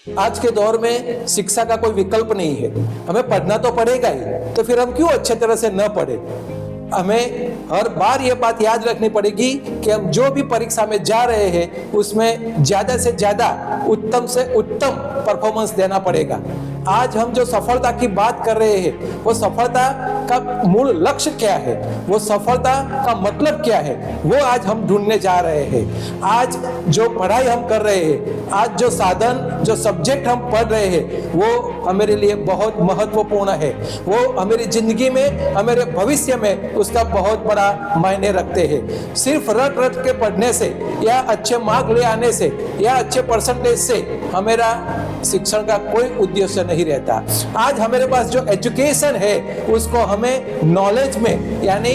आज के दौर में शिक्षा का कोई विकल्प नहीं है, हमें पढ़ना तो पड़ेगा ही, तो फिर हम क्यों अच्छे तरह से न पढ़े। हमें हर बार ये बात याद रखनी पड़ेगी कि हम जो भी परीक्षा में जा रहे हैं उसमें ज्यादा से ज्यादा उत्तम से उत्तम परफॉर्मेंस देना पड़ेगा। आज हम जो सफलता की बात कर रहे हैं, वो सफलता का मूल लक्ष्य क्या है, वो सफलता का मतलब क्या है, वो आज हम ढूंढने जा रहे हैं। आज जो पढ़ाई हम कर रहे हैं, आज जो साधन, जो सब्जेक्ट हम पढ़ रहे हैं, वो हमारे लिए बहुत महत्वपूर्ण है। वो हमारी जिंदगी में, हमारे भविष्य में उसका बहुत बड़ा मायने रखते हैं। सिर्फ रट रट के पढ़ने से या अच्छे मार्क ले आने से या अच्छे परसेंटेज से हमारा शिक्षण का कोई उद्देश्य नहीं रहता। आज हमारे पास जो एजुकेशन है उसको हमें नॉलेज में यानी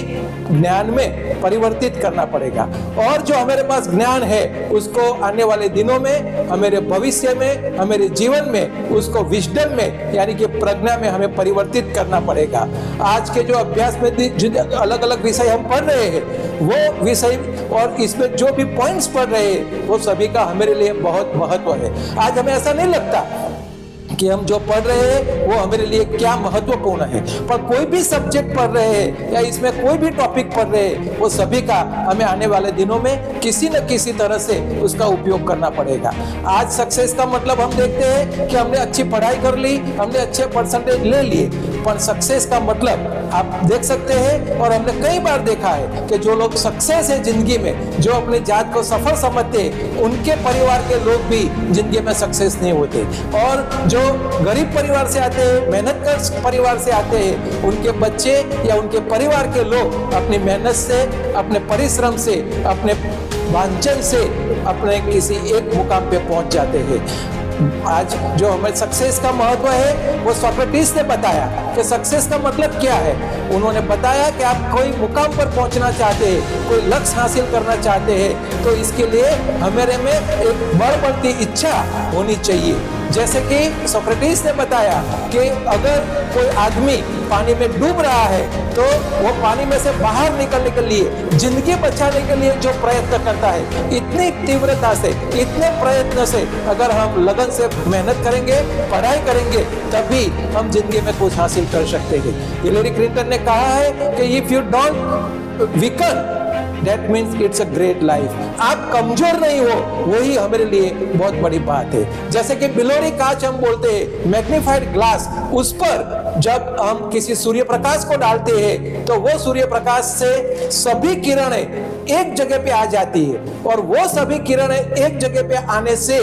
ज्ञान में परिवर्तित करना पड़ेगा, और जो हमारे पास ज्ञान है उसको आने वाले दिनों में, हमारे भविष्य में, हमारे जीवन में उसको विजडम में यानी कि प्रज्ञा में हमें परिवर्तित करना पड़ेगा। आज के जो अभ्यास में अलग अलग विषय हम पढ़ रहे हैं, वो विषय और इसमें जो भी पॉइंट्स पढ़ रहे हैं वो सभी का हमारे लिए बहुत महत्व है। आज हमें ऐसा नहीं लगता कि हम जो पढ़ रहे हैं वो हमारे लिए क्या महत्वपूर्ण है, पर कोई भी सब्जेक्ट पढ़ रहे हैं या इसमें कोई भी टॉपिक पढ़ रहे हैं, वो सभी का हमें आने वाले दिनों में किसी न किसी तरह से उसका उपयोग करना पड़ेगा। आज सक्सेस का मतलब हम देखते हैं कि हमने अच्छी पढ़ाई कर ली, हमने अच्छे परसेंटेज ले लिए, पर सक्सेस का मतलब आप देख सकते हैं और हमने कई बार देखा है कि जो लोग सक्सेस है जिंदगी में, जो अपने जात को सफल समझते हैं, उनके परिवार के लोग भी जिंदगी में सक्सेस नहीं होते, और जो गरीब परिवार से आते हैं, मेहनत कर परिवार से आते हैं, उनके बच्चे या उनके परिवार के लोग अपनी मेहनत से, अपने परिश्रम से, अपने वांछन से अपने किसी एक मुकाम पे पहुंच जाते हैं। आज जो हमें सक्सेस का महत्व है वो सोक्रेटिस ने बताया कि सक्सेस का मतलब क्या है। उन्होंने बताया कि आप कोई मुकाम पर पहुंचना चाहते हैं, कोई लक्ष्य हासिल करना चाहते हैं, तो इसके लिए हमारे में एक बढ़ती इच्छा होनी चाहिए। जैसे कि सोक्रेटिस ने बताया कि अगर कोई आदमी पानी में डूब रहा है तो वो पानी में से बाहर निकलने के लिए, जिंदगी बचाने के लिए जो प्रयत्न करता है, इतनी तीव्रता से, इतने प्रयत्न से अगर हम लगन से मेहनत करेंगे, पढ़ाई करेंगे, तभी हम जिंदगी में कुछ हासिल कर सकते हैं। हिलरी क्लिंटन ने कहा है कि if you don't weaken That means it's a great life। आप कमजोर नहीं हो, वही हमारे लिए बहुत बड़ी बात है। जैसे कि बिलोरी कांच हम बोलते हैं, मैग्नीफाइड ग्लास, उस पर जब हम किसी सूर्य प्रकाश को डालते हैं तो वो सूर्य प्रकाश से सभी किरणें एक जगह पे आ जाती है, और वो सभी किरणें एक जगह पे आने से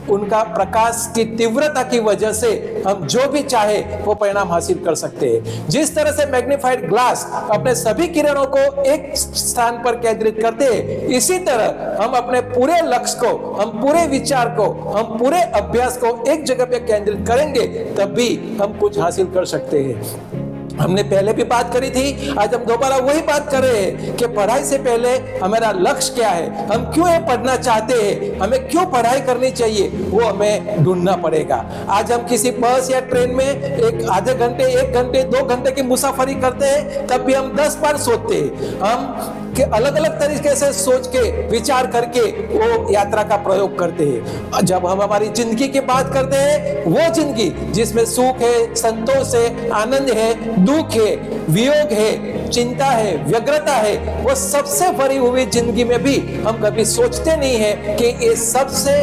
उनका प्रकाश की तीव्रता की वजह से हम जो भी चाहे वो परिणाम हासिल कर सकते हैं। जिस तरह से मैग्नीफाइड ग्लास अपने सभी किरणों को एक स्थान पर केंद्रित करते हैं, इसी तरह हम अपने पूरे लक्ष्य को, हम पूरे विचार को, हम पूरे अभ्यास को एक जगह पे केंद्रित करेंगे, तभी हम कुछ हासिल कर सकते हैं। हमने पहले भी बात करी थी, आज हम दोबारा वही बात कर रहे हैं कि पढ़ाई से पहले हमारा लक्ष्य क्या है, हम क्यों ये पढ़ना चाहते हैं, हमें क्यों पढ़ाई करनी चाहिए, वो हमें ढूंढना पड़ेगा। आज हम किसी बस या ट्रेन में एक आधे घंटे, 1 घंटे, 2 घंटे की मुसाफरी करते हैं, तब भी हम 10 बार सोचते हैं। हम कि अलग अलग तरीके से सोच के, विचार करके वो यात्रा का प्रयोग करते हैं। जब हम हमारी जिंदगी की बात करते हैं, वो जिंदगी जिसमें सुख है, संतोष है, आनंद है, दुख है, वियोग है, चिंता है, व्यग्रता है, वो सबसे भरी हुई जिंदगी में भी हम कभी सोचते नहीं है कि ये सबसे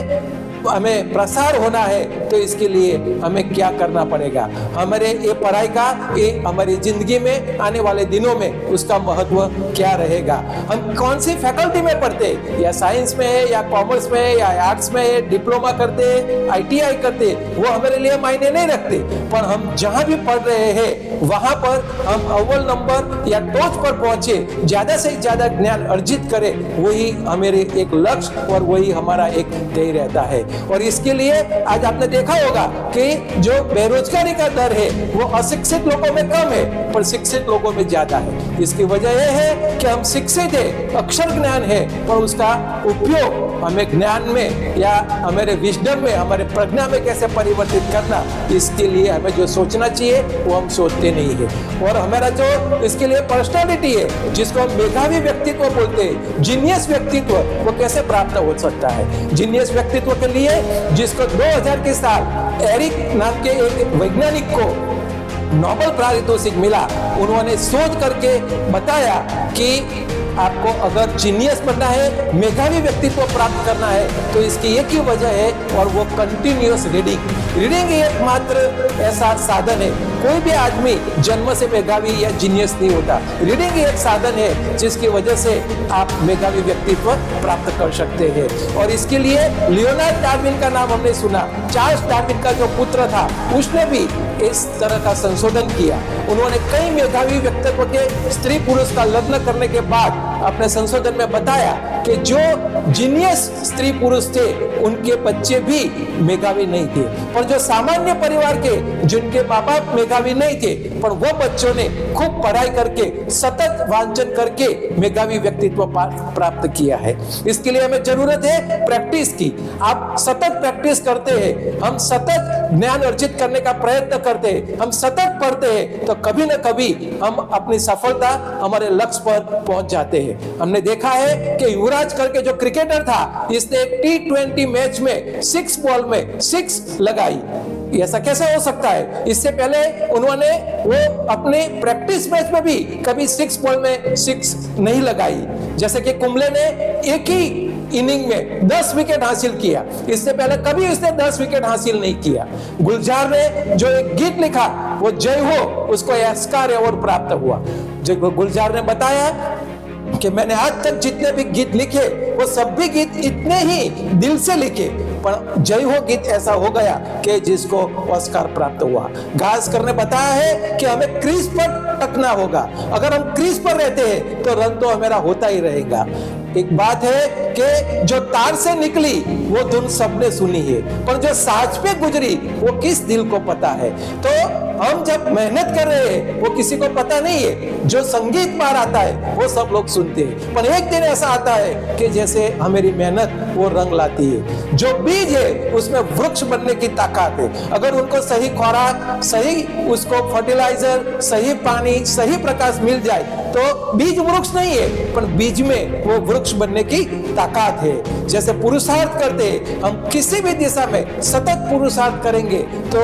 हमें प्रसार होना है तो इसके लिए हमें क्या करना पड़ेगा। हमारे ये पढ़ाई का, ये हमारी जिंदगी में आने वाले दिनों में उसका महत्व क्या रहेगा। हम कौन सी फैकल्टी में पढ़ते, या साइंस में है, या कॉमर्स में है, या आर्ट्स में है, डिप्लोमा करते हैं, ITI करते, वो हमारे लिए मायने नहीं रखते, पर हम जहां भी पढ़ रहे हैं वहां पर हम अव्वल नंबर या टॉप पर पहुंचे, ज्यादा से ज्यादा ज्ञान अर्जित करें, वही हमारे एक लक्ष्य और वही हमारा एक ध्येय रहता है। और इसके लिए आज आपने देखा होगा कि जो बेरोजगारी का दर है वो अशिक्षित लोगों में कम है, पर शिक्षित लोगों में ज्यादा है। इसकी वजह यह है कि हम शिक्षित है, अक्षर ज्ञान है, पर उसका उपयोग हमें ज्ञान में या हमारे विजडम में, हमारे प्रज्ञा में कैसे परिवर्तित करना, इसके लिए हमें जो सोचना चाहिए वो हम सोचते नहीं है। और हमारा जो इसके लिए पर्सनालिटी है, जिसको हम मेधावी व्यक्तित्व बोलते हैं, जीनियस व्यक्तित्व, वो कैसे प्राप्त हो सकता है। जीनियस व्यक्तित्व के लिए जिसको 2000 के साल एरिक नाम के एक वैज्ञानिक को नोबेल पारितोषिक मिला, उन्होंने शोध करके बताया कि आपको अगर जीनियस बनना है, मेधावी व्यक्तित्व प्राप्त करना है, तो इसकी एक ही वजह है और वो कंटिन्यूअस रीडिंग एकमात्र ऐसा साधन है। कोई भी आदमी जन्म से मेधावी या जीनियस नहीं होता। रीडिंग एक साधन है जिसकी वजह से आप मेधावी व्यक्तित्व प्राप्त कर सकते हैं। और इसके लिए लियोनार्ड डार्विन का नाम हमने सुना। चार्ल्स डार्विन का जो पुत्र था, उसने भी इस तरह का संशोधन किया। उन्होंने कई मेधावी व्यक्तित्व के स्त्री पुरुष का लग्न करने के बाद अपने संशोधन में बताया कि जो जीनियस स्त्री पुरुष थे, उनके बच्चे भी मेधावी नहीं थे। पर जो सामान्य परिवार के जिनके माँ बाप मेधावी नहीं थे, पर वो बच्चों ने खूब पढ़ाई करके, सतत वांछन करके मेधावी व्यक्तित्व प्राप्त किया है। इसके लिए हमें जरूरत है प्रैक्टिस की। आप सतत प्रैक्टिस करते हैं, हम सतत ज्ञान अर्जित करने का प्रयत्न करते हैं, हम सतत पढ़ते हैं, तो कभी ना कभी हम अपनी सफलता, हमारे लक्ष्य पर पहुंच जाते हैं। हमने देखा है कि युवराज करके जो क्रिकेटर था, इसने T20 मैच में 6 बॉल में 6 लगाई। ऐसा कैसे हो सकता है? इससे पहले उन्होंने वो अपने प्रैक्टिस मैच में भी कभी 6 बॉल में 6 नहीं लगाई। जैसे कि कुंबले ने एक ही इनिंग में 10 विकेट हासिल किया, इससे पहले कभी उसने 10 विकेट हासिल नहीं किया। गुलजार ने जो एक गीत लिखा, वो जय हो, उसको ऑस्कर अवार्ड प्राप्त हुआ। जो गुलजार ने बताया कि मैंने आज तक जितने भी गीत लिखे, वो सब भी गीत इतने ही दिल से लिखे, पर जय हो गीत ऐसा हो गया कि जिसको ऑस्कर प्राप्त हुआ। गावस्कर ने बताया है कि हमें क्रीज पर टकना होगा। अगर हम क्रीज पर रहते हैं तो रन तो हमारा होता ही रहेगा। एक बात है कि जो तार से निकली वो धुन सबने सुनी है, पर जो साज पे गुजरी वो किस दिल को पता है। तो हम जब मेहनत कर रहे हैं वो किसी को पता नहीं है। जो संगीत बाहर आता है वो सब लोग सुनते हैं, पर एक दिन ऐसा आता है कि जैसे हमारी मेहनत वो रंग लाती है। जो बीज है उसमें वृक्ष बनने की ताकत है। अगर उनको सही खुराक, सही उसको फर्टिलाइजर, सही पानी, सही प्रकाश मिल जाए तो बीज वृक्ष नहीं है, पर बीज में वो वृक्ष बनने की ताकत है। जैसे पुरुषार्थ करते हैं, हम किसी भी दिशा में सतत पुरुषार्थ करेंगे तो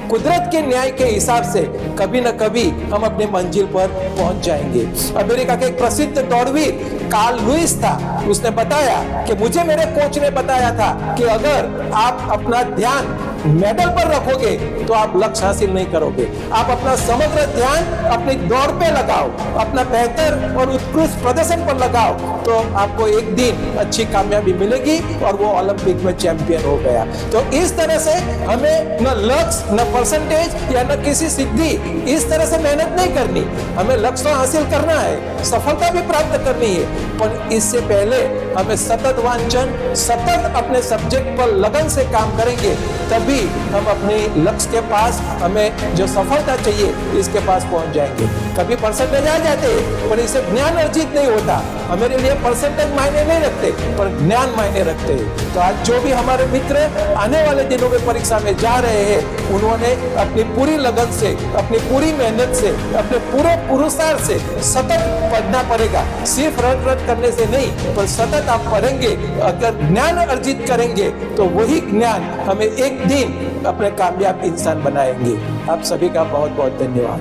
कुदरत के न्याय के हिसाब से कभी न कभी हम अपनी मंजिल पर पहुंच जाएंगे। अमेरिका के एक प्रसिद्ध दौड़वीर कार्ल लुइस था, उसने बताया कि मुझे मेरे कोच ने बताया था कि अगर आप अपना ध्यान मेडल पर रखोगे तो आप लक्ष्य हासिल नहीं करोगे। आप अपना समग्र ध्यान अपनी दौड़ पे लगाओ, अपना बेहतर और उत्कृष्ट प्रदर्शन पर लगाओ, तो आपको एक दिन अच्छी कामयाबी मिलेगी और वो ओलंपिक में चैंपियन हो गया। तो इस तरह से हमें न लक्ष्य, न परसेंटेज या न किसी सिद्धि, इस तरह से मेहनत नहीं करनी। हमें लक्ष्य तो हासिल करना है, सफलता भी प्राप्त करनी है, पर इससे पहले हमें सतत वांछन, सतत अपने सब्जेक्ट पर लगन से काम करेंगे, तभी हम अपने लक्ष्य के पास, हमें जो सफलता चाहिए इसके पास पहुंच जाएंगे। कभी परसेंटेज आ जाते हैं पर इससे ज्ञान अर्जित नहीं होता। हमारे लिए परसेंटेज मायने नहीं रखते, पर ज्ञान मायने रखते हैं। तो आज जो भी हमारे मित्र आने वाले दिनों में परीक्षा में जा रहे हैं, उन्होंने अपनी पूरी लगन से, अपनी पूरी मेहनत से, अपने पूरे पुरुषार्थ से सतत पढ़ना पड़ेगा। सिर्फ रट करने से नहीं, पर सतत आप पढ़ेंगे, अगर ज्ञान अर्जित करेंगे तो वही ज्ञान हमें एक दिन अपने कामयाब इंसान बनाएंगे। आप सभी का बहुत बहुत धन्यवाद।